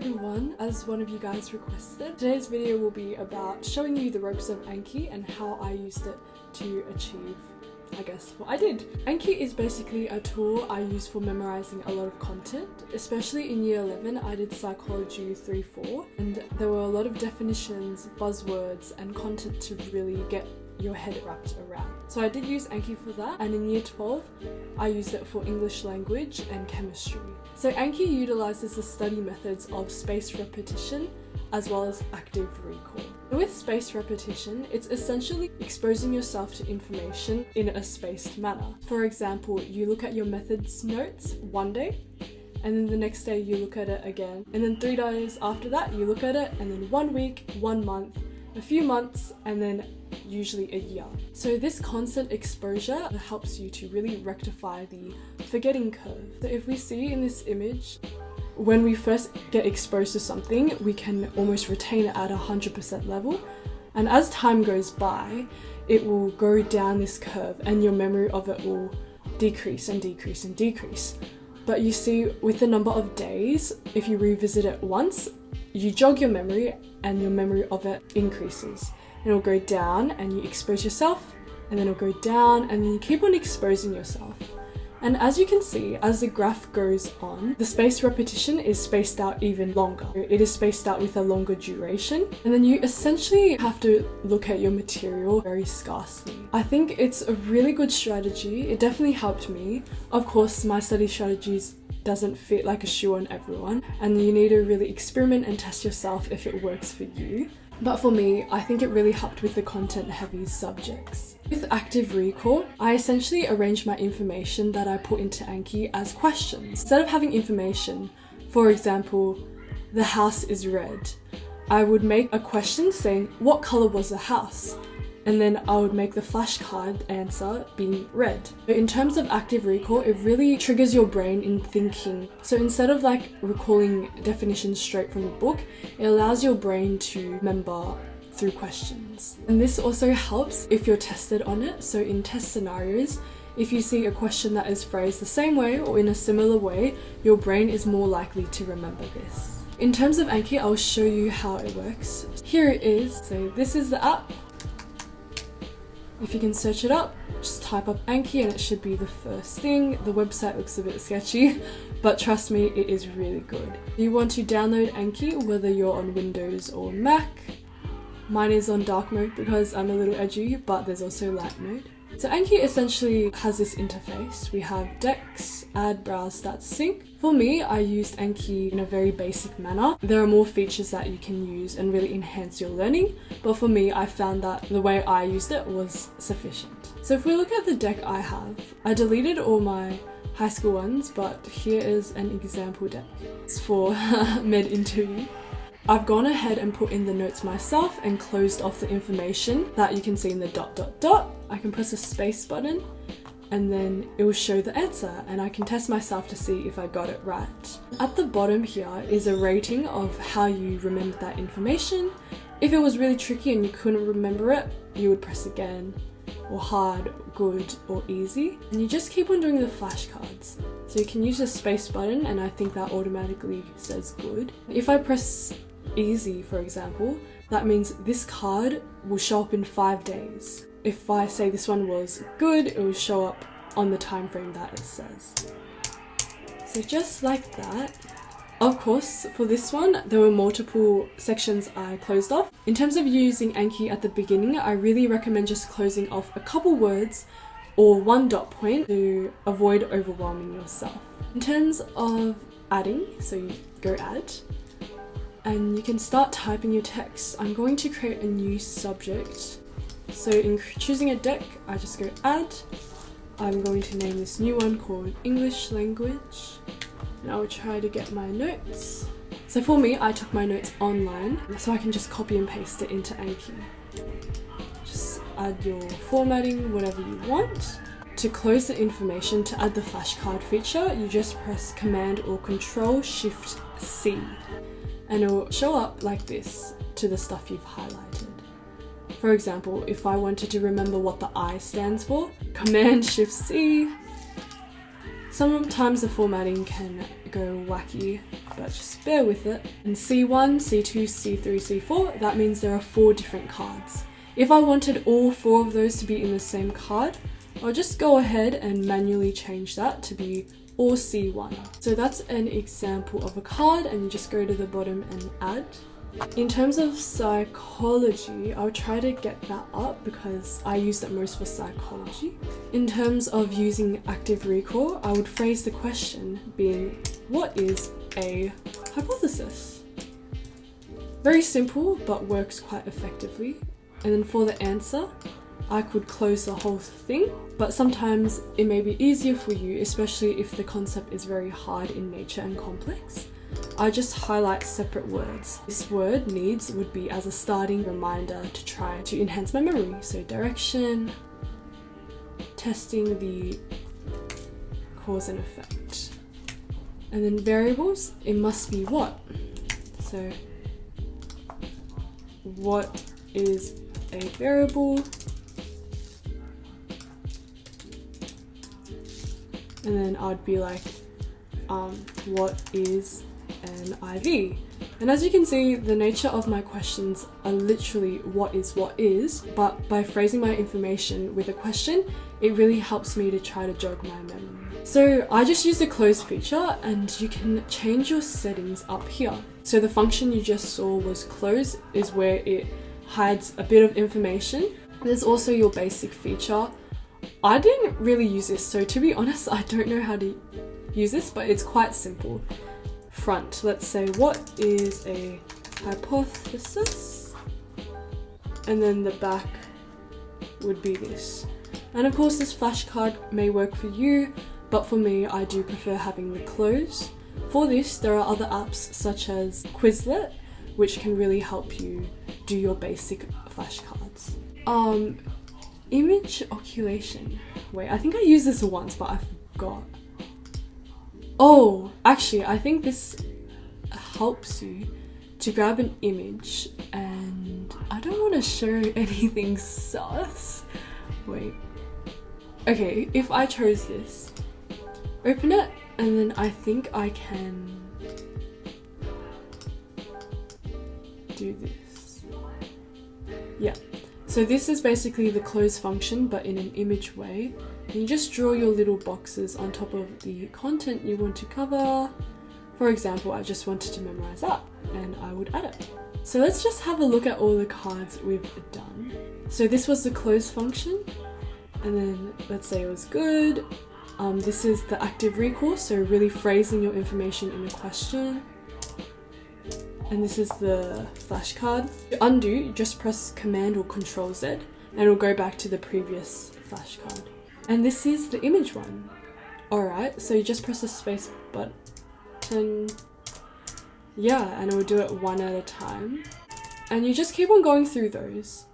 everyone, as one of you guys requested. Today's video will be about showing you the ropes of Anki and how I used it to achieve, I guess, what I did. Anki is basically a tool I use for memorizing a lot of content. Especially in year 11, I did psychology 3-4 and there were a lot of definitions, buzzwords and content to really get your head wrapped around. So I did use Anki for that, and in year 12 I used it for English language and chemistry. So Anki utilizes the study methods of spaced repetition as well as active recall. With spaced repetition, it's essentially exposing yourself to information in a spaced manner. For example, you look at your methods notes one day, and then the next day you look at it again, and then 3 days after that you look at it, and then 1 week, 1 month, a few months, and then usually a year. So this constant exposure helps you to really rectify the forgetting curve. So if we see in this image, when we first get exposed to something, we can almost retain it at 100% level, and as time goes by, it will go down this curve and your memory of it will decrease and decrease and decrease. But you see, with the number of days, if you revisit it once, you jog your memory and your memory of it increases. And it'll go down and you expose yourself, and then it'll go down and then you keep on exposing yourself. And as you can see, as the graph goes on, the spaced repetition is spaced out even longer. It is spaced out with a longer duration, and then you essentially have to look at your material very scarcely. I think it's a really good strategy. It definitely helped me. Of course, my study strategies doesn't fit like a shoe on everyone, and you need to really experiment and test yourself if it works for you. But for me, I think it really helped with the content-heavy subjects. With active recall, I essentially arranged my information that I put into Anki as questions. Instead of having information, for example, the house is red, I would make a question saying, what color was the house? And then I would make the flashcard answer being red. In terms of active recall, it really triggers your brain in thinking. So instead of like recalling definitions straight from the book, it allows your brain to remember through questions. And this also helps if you're tested on it. So in test scenarios, if you see a question that is phrased the same way or in a similar way, your brain is more likely to remember this. In terms of Anki, I'll show you how it works. Here it is. So this is the app. If you can search it up, just type up Anki and it should be the first thing. The website looks a bit sketchy, but trust me, it is really good. You want to download Anki whether you're on Windows or Mac. Mine is on dark mode because I'm a little edgy, but there's also light mode. So Anki essentially has this interface. We have decks, add, browse, stats, sync. For me, I used Anki in a very basic manner. There are more features that you can use and really enhance your learning, but for me, I found that the way I used it was sufficient. So if we look at the deck I have, I deleted all my high school ones, but here is an example deck. It's for med interview. I've gone ahead and put in the notes myself and closed off the information that you can see in the ... I can press a space button and then it will show the answer, and I can test myself to see if I got it right. At the bottom here is a rating of how you remembered that information. If it was really tricky and you couldn't remember it, you would press again, or hard, good, or easy. And you just keep on doing the flashcards. So you can use the space button and I think that automatically says good. If I press easy, for example, that means this card will show up in 5 days. If I say this one was good, it will show up on the time frame that it says. So just like that. Of course, for this one, there were multiple sections I closed off. In terms of using Anki at the beginning, I really recommend just closing off a couple words or 1 dot point to avoid overwhelming yourself. In terms of adding, so you go add, and you can start typing your text. I'm going to create a new subject. So in choosing a deck, I just go add. I'm going to name this new one called English language. And I'll try to get my notes. So for me, I took my notes online, so I can just copy and paste it into Anki. Just add your formatting, whatever you want. To close the information, to add the flashcard feature, you just press Command or Control-Shift-C. And it will show up like this to the stuff you've highlighted. For example, if I wanted to remember what the I stands for, Command-Shift-C, Sometimes the formatting can go wacky, but just bear with it. And C1, C2, C3, C4, that means there are 4 different cards. If I wanted all 4 of those to be in the same card, I'll just go ahead and manually change that to be all C1. So that's an example of a card, and you just go to the bottom and add. In terms of psychology, I'll try to get that up because I use that most for psychology. In terms of using active recall, I would phrase the question being, what is a hypothesis? Very simple, but works quite effectively. And then for the answer, I could close the whole thing, but sometimes it may be easier for you, especially if the concept is very hard in nature and complex. I just highlight separate words. This word needs would be as a starting reminder to try to enhance my memory. So direction, testing the cause and effect. And then variables, it must be what? So what is a variable? And then I'd be like, what is an IV? And as you can see, the nature of my questions are literally what is, but by phrasing my information with a question, it really helps me to try to jog my memory. So I just use the close feature, and you can change your settings up here. So the function you just saw was close, is where it hides a bit of information. There's also your basic feature. I didn't really use this, so to be honest, I don't know how to use this, but it's quite simple. Front, let's say, what is a hypothesis? And then the back would be this. And of course this flashcard may work for you, but for me, I do prefer having the close. For this, there are other apps such as Quizlet, which can really help you do your basic flashcards. Image occultation. Wait, I think I used this once, but I forgot. Oh, actually, I think this helps you to grab an image, and I don't want to show anything sus. Wait. Okay, if I chose this, open it, and then I think I can do this. Yeah. So this is basically the close function, but in an image way. And you just draw your little boxes on top of the content you want to cover. For example, I just wanted to memorize that, and I would add it. So let's just have a look at all the cards we've done. So this was the close function, and then let's say it was good. This is the active recall, so really phrasing your information in a question. And this is the flashcard. To undo, you just press Command or Control Z, and it'll go back to the previous flashcard. And this is the image one. Alright, so you just press the space button. Yeah, and it will do it one at a time. And you just keep on going through those.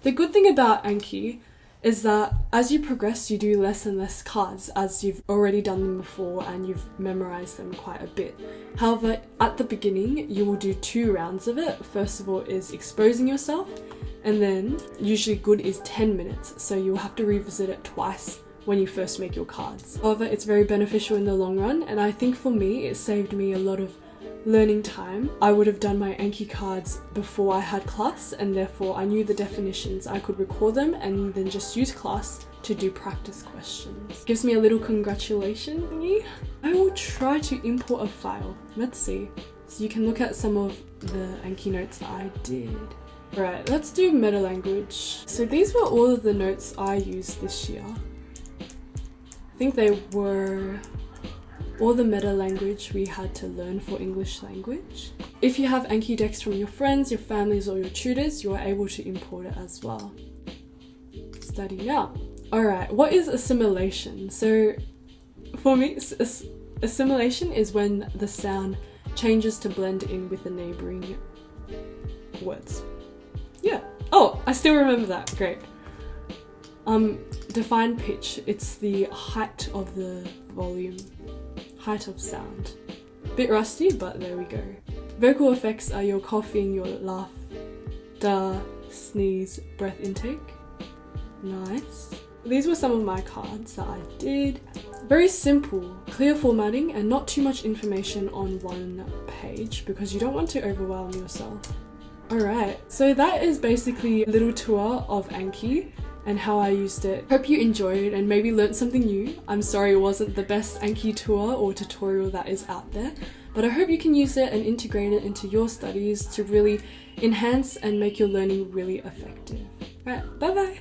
The good thing about Anki is that as you progress, you do less and less cards as you've already done them before and you've memorized them quite a bit. However, at the beginning, you will do 2 rounds of it. First of all is exposing yourself, and then usually good is 10 minutes, so you'll have to revisit it twice when you first make your cards. However, it's very beneficial in the long run, and I think for me, it saved me a lot of learning time. I would have done my Anki cards before I had class, and therefore I knew the definitions. I could record them and then just use class to do practice questions. Gives me a little congratulation thingy. I will try to import a file. Let's see. So you can look at some of the Anki notes I did. Right, let's do meta language. So these were all of the notes I used this year. I think they were all the meta language we had to learn for English language. If you have Anki decks from your friends, your families, or your tutors, you are able to import it as well. Study now. Alright, what is assimilation? So for me, assimilation is when the sound changes to blend in with the neighboring words. Yeah. Oh, I still remember that. Great. Define pitch. It's the height of the volume. Height of sound. Bit rusty, but there we go. Vocal effects are your coughing, your laugh, sneeze, breath intake. Nice. these were some of my cards that I did. Very simple, clear formatting and not too much information on one page because you don't want to overwhelm yourself. Alright, so that is basically a little tour of Anki and how I used it. Hope you enjoyed and maybe learnt something new. I'm sorry it wasn't the best Anki tour or tutorial that is out there, but I hope you can use it and integrate it into your studies to really enhance and make your learning really effective. Right, bye bye!